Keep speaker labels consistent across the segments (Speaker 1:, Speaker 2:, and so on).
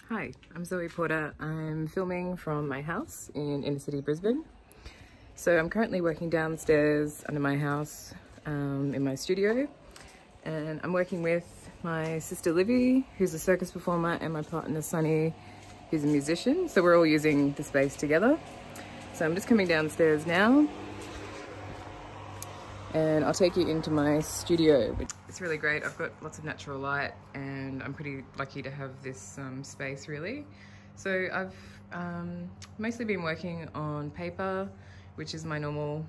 Speaker 1: Hi, I'm Zoe Porter. I'm filming from my house in inner city Brisbane. So I'm currently working downstairs under my house in my studio, and I'm working with my sister Livy, who's a circus performer, and my partner Sunny, who's a musician. So we're all using the space together. So I'm just coming downstairs now, and I'll take you into my studio. It's really great. I've got lots of natural light and I'm pretty lucky to have this space really. So I've mostly been working on paper, which is my normal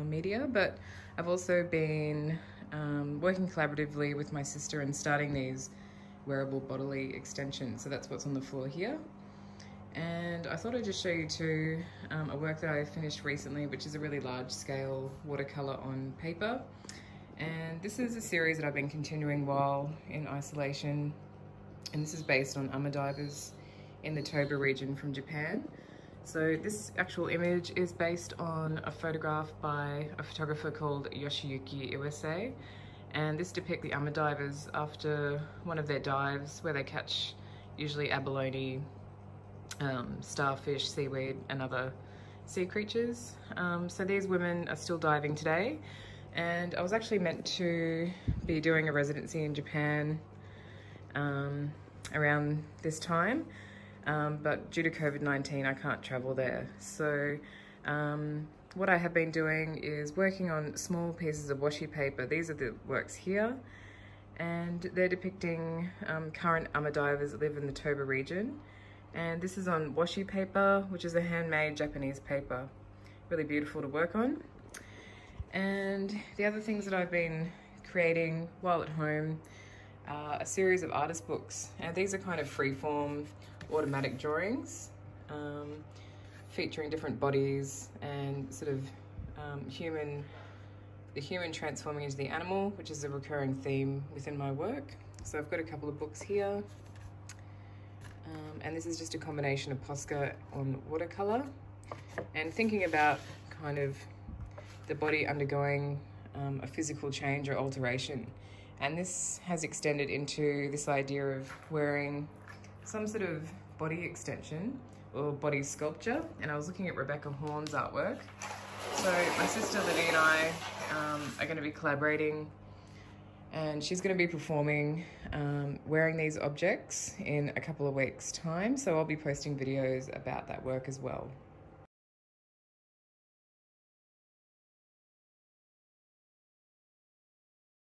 Speaker 1: media, but I've also been working collaboratively with my sister and starting these wearable bodily extensions. So that's what's on the floor here. And I thought I'd just show you too a work that I finished recently, which is a really large scale watercolor on paper. And this is a series that I've been continuing while in isolation. And this is based on ama divers in the Toba region from Japan. So this actual image is based on a photograph by a photographer called Yoshiyuki Iwase. And this depicts the ama divers after one of their dives where they catch usually abalone, starfish, seaweed and other sea creatures. So these women are still diving today, and I was actually meant to be doing a residency in Japan around this time, but due to COVID-19 I can't travel there. So what I have been doing is working on small pieces of washi paper. These are the works here, and they're depicting current ama divers that live in the Toba region. And this is on washi paper, which is a handmade Japanese paper. Really beautiful to work on. And the other things that I've been creating while at home are a series of artist books. And these are kind of freeform automatic drawings, featuring different bodies and sort of the human transforming into the animal, which is a recurring theme within my work. So I've got a couple of books here. And this is just a combination of Posca on watercolor, and thinking about kind of the body undergoing a physical change or alteration. And this has extended into this idea of wearing some sort of body extension or body sculpture. And I was looking at Rebecca Horn's artwork. So my sister Livy and I are going to be collaborating, and she's going to be performing wearing these objects in a couple of weeks' time. So I'll be posting videos about that work as well.